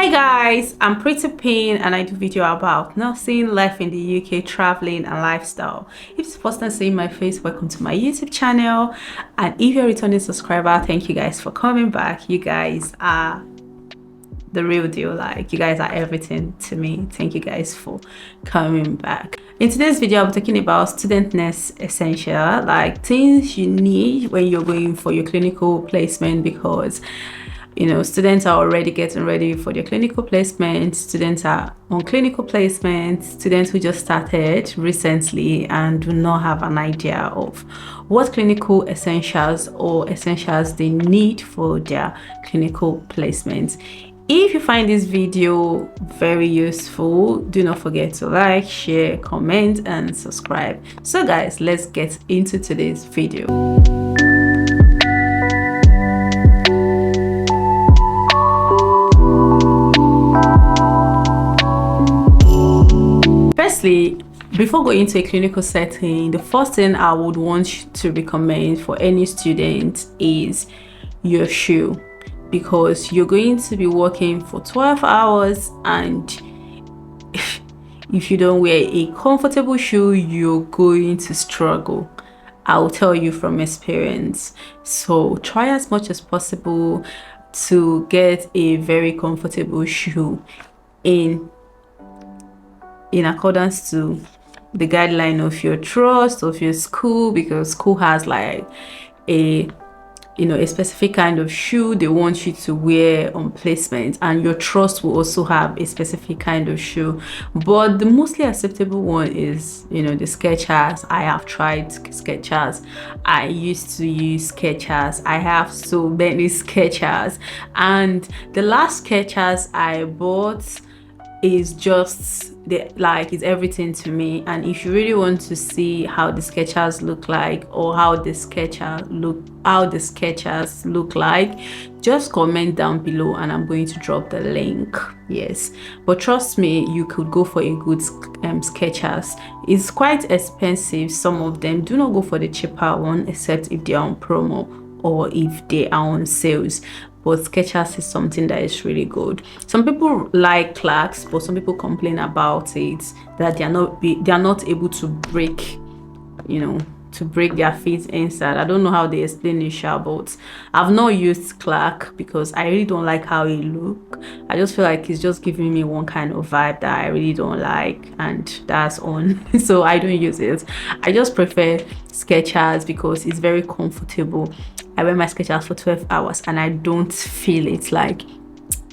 Hi guys, I'm Pretty Pin and I do video about nursing, life in the UK, traveling and lifestyle. If it's the first time seeing my face, welcome to my YouTube channel. And if you're a returning subscriber, thank you guys for coming back. You guys are the real deal. Like, you guys are everything to me. Thank you guys for coming back. In today's video, I'll be talking about student nurse essential, like things you need when you're going for your clinical placement, because students are already getting ready for their clinical placement. Students are on clinical placement. Students who just started recently and do not have an idea of what clinical essentials or essentials they need for their clinical placement. If you find this video very useful, do not forget to like, share, comment, and subscribe. So guys, let's get into today's video. Firstly, before going into a clinical setting, the first thing I would want to recommend for any student is your shoe, because you're going to be working for 12 hours, and if you don't wear a comfortable shoe, you're going to struggle. I'll tell you from experience. So try as much as possible to get a very comfortable shoe in accordance to the guideline of your trust, of your school, because school has like a specific kind of shoe they want you to wear on placement, and your trust will also have a specific kind of shoe. But the mostly acceptable one is the Skechers. I have tried Skechers. I used to use Skechers. I have so many Skechers, and the last Skechers I bought is just it's everything to me. And if you really want to see how the Skechers look like, or how the Skechers look like, just comment down below and I'm going to drop the link. Yes, but trust me, you could go for a good Skechers. It's quite expensive. Some of them. Do not go for the cheaper one, except if they are on promo or if they are on sales. But Skechers is something that is really good. Some people like Clarks, but some people complain about it, that they are not able to break, their feet inside. I don't know how they explain it, but I've not used Clark because I really don't like how it look. I just feel like it's just giving me one kind of vibe that I really don't like, and that's on. So I don't use it. I just prefer Skechers because it's very comfortable. I wear my Skechers for 12 hours and I don't feel it, like,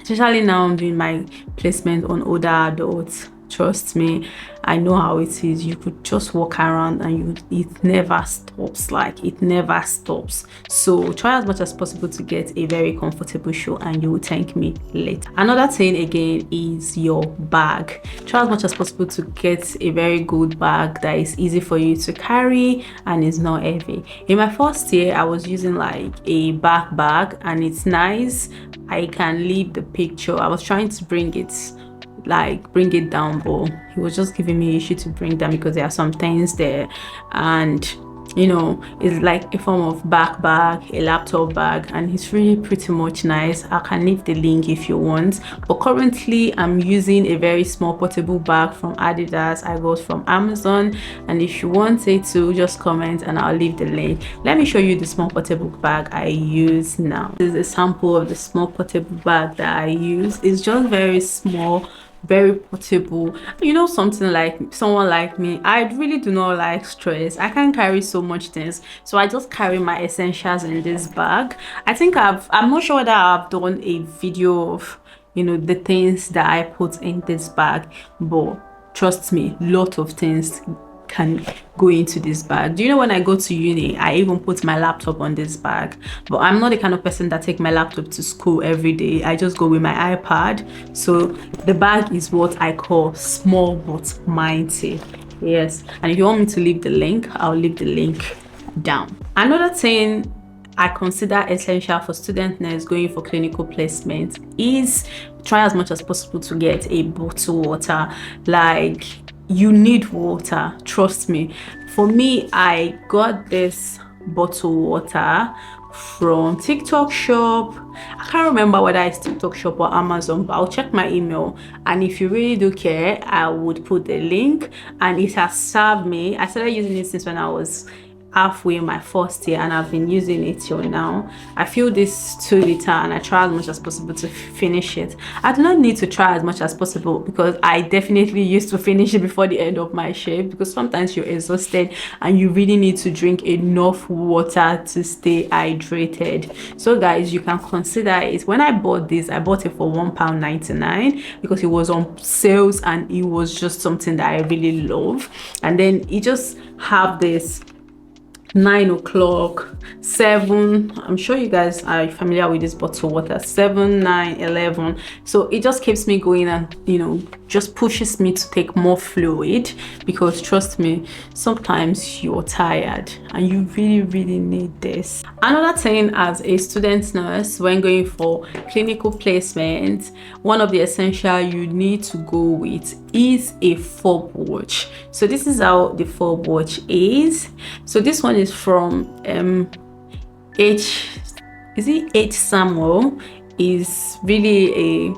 especially now I'm doing my placement on older adults. Trust me, I know how it is. You could just walk around and it never stops. Like, it never stops. So try as much as possible to get a very comfortable shoe, and you will thank me later. Another thing again is your bag. Try as much as possible to get a very good bag that is easy for you to carry and is not heavy. In my first year, I was using like a backpack, and it's nice. I can leave the picture. I was trying to bring it down, but he was just giving me issue to bring them because there are some things there, and it's like a form of backpack, a laptop bag, and it's really pretty much nice. I can leave the link if you want, but currently I'm using a very small portable bag from Adidas. I got from Amazon, and if you want it to, just comment and I'll leave the link. Let me show you the small portable bag I use now. This is a sample of the small portable bag that I use. It's just very small, very portable. Something like someone like me, I really do not like stress. I can't carry so much things, so I just carry my essentials in this bag. I think I'm not sure whether I've done a video of the things that I put in this bag, but trust me, lot of things can go into this bag. Do you know, when I go to uni, I even put my laptop on this bag, but I'm not the kind of person that take my laptop to school every day. I just go with my iPad. So the bag is what I call small but mighty. Yes, and if you want me to leave the link, I'll leave the link down. Another thing I consider essential for student nurse going for clinical placement is try as much as possible to get a bottled water. Like, you need water, trust me. For me, I got this bottled water, from TikTok Shop. I can't remember whether it's TikTok Shop or Amazon, but I'll check my email, and if you really do care, I would put the link. And it has served me. I started using it since when I was halfway in my first year, and I've been using it till now. I fill this 2 liter and I try as much as possible to finish it. I do not need to try as much as possible because I definitely used to finish it before the end of my shift, because sometimes you're exhausted and you really need to drink enough water to stay hydrated. So guys, you can consider it. When I bought this, I bought it for £1.99 because it was on sales, and it was just something that I really love. And then it just have this 9 o'clock, 7, I'm sure you guys are familiar with this bottle water, 7, 9, 11. So it just keeps me going, and you know, just pushes me to take more fluid, because trust me, sometimes you're tired and you really need this. Another thing, as a student nurse, when going for clinical placement, one of the essential you need to go with is a fob watch. So this is how the fob watch is. So this one is from H Samuel. Is really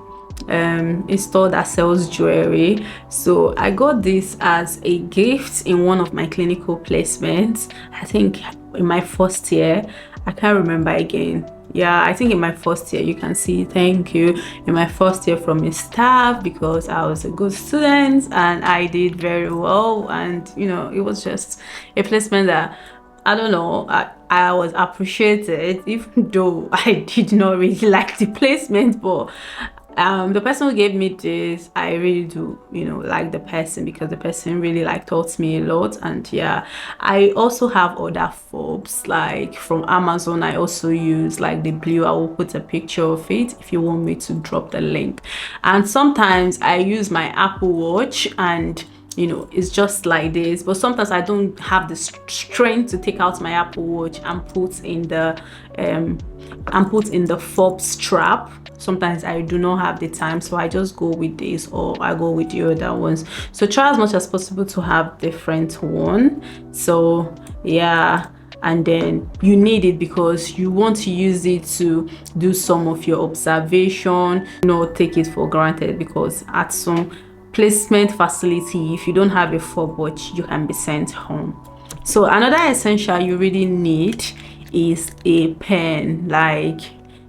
a store that sells jewelry. So I got this as a gift in one of my clinical placements, I think in my first year. I can't remember again. Yeah, I think in my first year. You can see, thank you, in my first year from a staff, because I was a good student and I did very well. And you know, it was just a placement that, I don't know, I was appreciated, even though I did not really like the placement. But the person who gave me this, I really do, you know, like the person, because the person really like taught me a lot. And yeah, I also have other fobs like from Amazon. I also use like the blue. I will put a picture of it if you want me to drop the link. And sometimes I use my Apple Watch, and you know, it's just like this. But sometimes I don't have the strength to take out my Apple Watch and put in the fob strap. Sometimes I do not have the time, so I just go with this, or I go with the other ones. So try as much as possible to have different one. So yeah, and then you need it because you want to use it to do some of your observation. Not take it for granted, because at some placement facility, if you don't have a fob watch, you can be sent home. So another essential you really need is a pen. Like,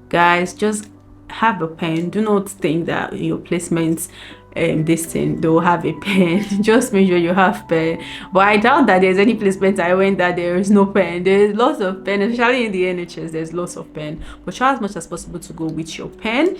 guys, just have a pen. Do not think that your placements this thing they'll have a pen. Just make sure you have pen. But I doubt that there's any placement I went that there is no pen. There's lots of pen, especially in the NHS. There's lots of pen, but try as much as possible to go with your pen.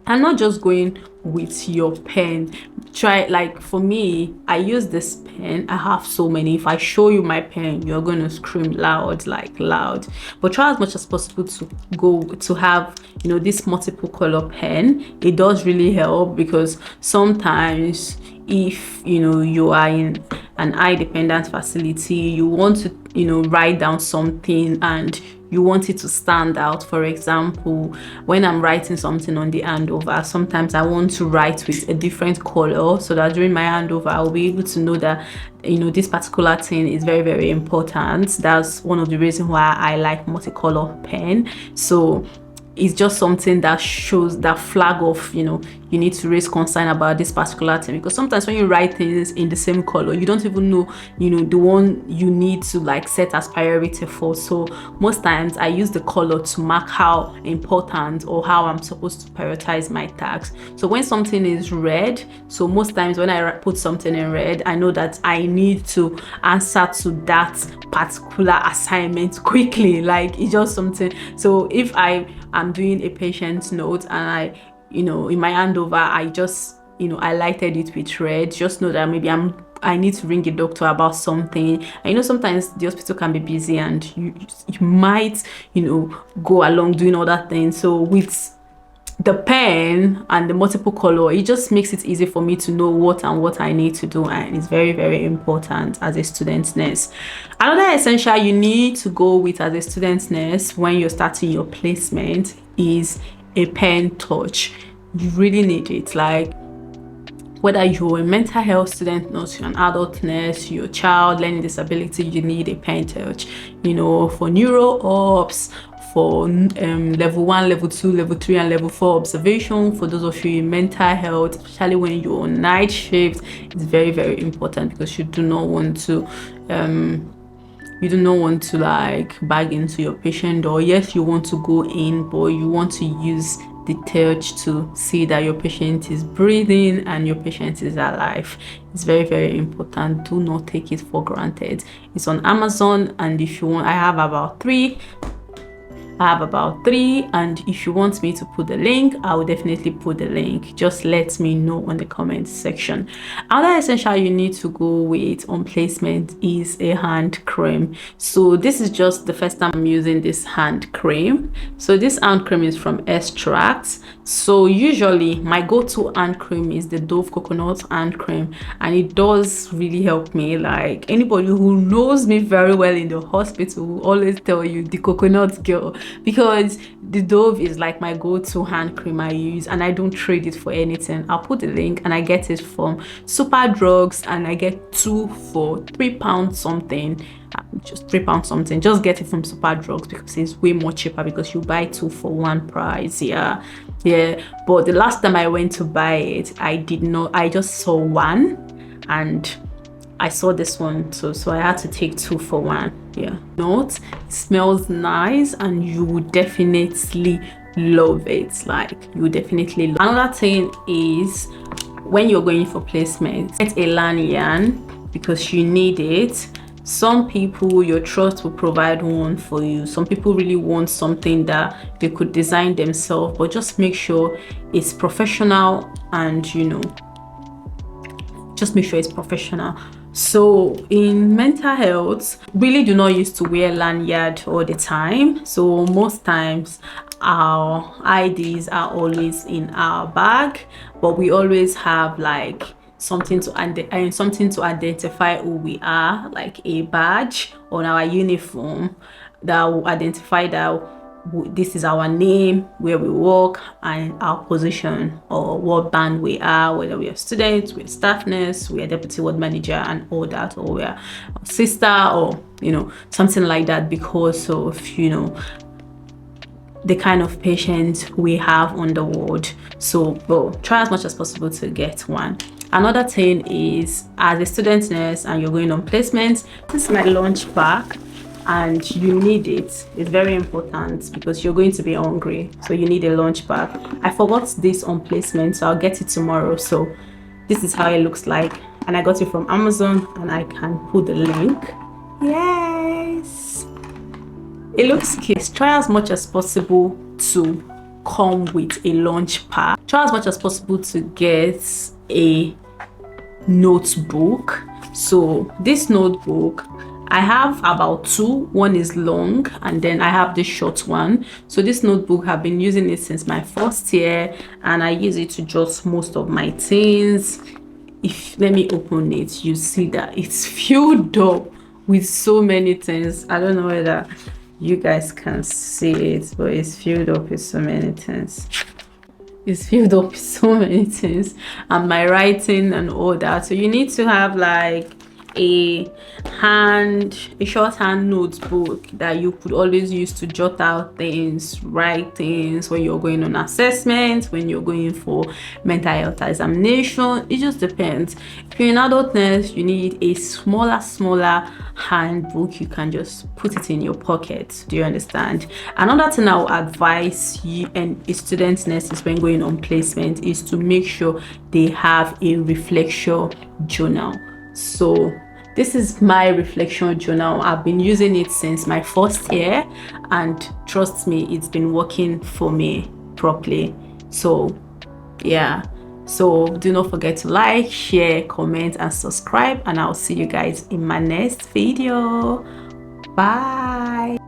And not just going with your pen. Try, like for me, I use this pen. I have so many. If I show you my pen, you're gonna scream loud, like loud. But try as much as possible to go to have, you know, this multiple color pen. It does really help, because sometimes if you know you are in an eye dependent facility, you want to, you know, write down something and you want it to stand out. For example, when I'm writing something on the handover, sometimes I want to write with a different color, so that during my handover I'll be able to know that, you know, this particular thing is very important. That's one of the reasons why I like multicolor pen. So it's just something that shows that flag of, you know, you need to raise concern about this particular thing. Because sometimes when you write things in the same color, you don't even know, you know, the one you need to like set as priority for. So most times I use the color to mark how important or how I'm supposed to prioritize my tasks. So when something is red, so most times when I put something in red, I know that I need to answer to that particular assignment quickly. Like, it's just something. So if I'm doing a patient's note and I, you know, in my handover, I just, you know, I lighted it with red, just know that maybe I need to ring a doctor about something. And you know, sometimes the hospital can be busy and you might, you know, go along doing other things. So with the pen and the multiple color, it just makes it easy for me to know what I need to do, and it's very important as a student nurse. Another essential you need to go with as a student nurse when you're starting your placement is a pen touch. You really need it. Like, whether you're a mental health student nurse, you're an adult nurse, you're a child learning disability, you need a pen touch. You know, for neuro ops, for level 1, level 2, level 3, and level 4 observation. For those of you in mental health, especially when you're on night shift, it's very, very important, because you do not want to like bag into your patient door. Yes, you want to go in, but you want to use the touch to see that your patient is breathing and your patient is alive. It's very, very important. Do not take it for granted. It's on Amazon, and if you want, I have about three, and if you want me to put the link, I will definitely put the link. Just let me know on the comment section. Another essential you need to go with on placement is a hand cream. So this is just the first time I'm using this hand cream. So this hand cream is from Extracts. So usually my go-to hand cream is the Dove coconut hand cream, and it does really help me. Like, anybody who knows me very well in the hospital will always tell you the coconut girl, because the Dove is like my go-to hand cream I use, and I don't trade it for anything. I'll put the link, and I get it from Superdrugs, and I get 2 for £3 something. Just £3 something. Just get it from Superdrugs because it's way more cheaper, because you buy 2 for 1 price. Yeah, but the last time I went to buy it, I just saw one, and I saw this one too, so I had to take 2 for 1. Yeah, note, it smells nice, and you would definitely love it. Like, you would definitely love it. Another thing is, when you're going for placement, get a lanyard, because you need it. Some people, your trust will provide one for you. Some people really want something that they could design themselves, but just make sure it's professional, and just make sure it's professional. So in mental health, really do not used to wear lanyard all the time. So most times our IDs are always in our bag, but we always have like something to identify who we are, like a badge on our uniform that will identify that this is our name, where we work, and our position, or what band we are, whether we are students, we're staff nurse, we are deputy ward manager, and all that, or we are a sister, or something like that, because of the kind of patient we have on the ward. So try as much as possible to get one. Another thing is, as a student nurse and you're going on placement, this is my lunch bag, and you need it. It's very important, because you're going to be hungry, so you need a lunch bag. I forgot this on placement, so I'll get it tomorrow. So this is how it looks like, and I got it from Amazon, and I can put the link. Yes, it looks cute. Try as much as possible to come with a lunch pack. Try as much as possible to get a notebook. So this notebook, I have about 2. One is long, and then I have this short one. So this notebook, I've been using it since my first year, and I use it to jot most of my things. Let me open it, you see that it's filled up with so many things. I don't know whether you guys can see it, but it's filled up with so many things. It's filled up with so many things, and my writing and all that. So you need to have like a shorthand notebook that you could always use to jot out things, write things when you're going on assessment, when you're going for mental health examination. It just depends. If you're an adult nurse, you need a smaller handbook. You can just put it in your pocket. Do you understand? Another thing I will advise you and student nurses when going on placement is to make sure they have a reflection journal. So this is my reflection journal. I've been using it since my first year, and trust me, it's been working for me properly. So yeah, so do not forget to like, share, comment, and subscribe, and I'll see you guys in my next video. Bye.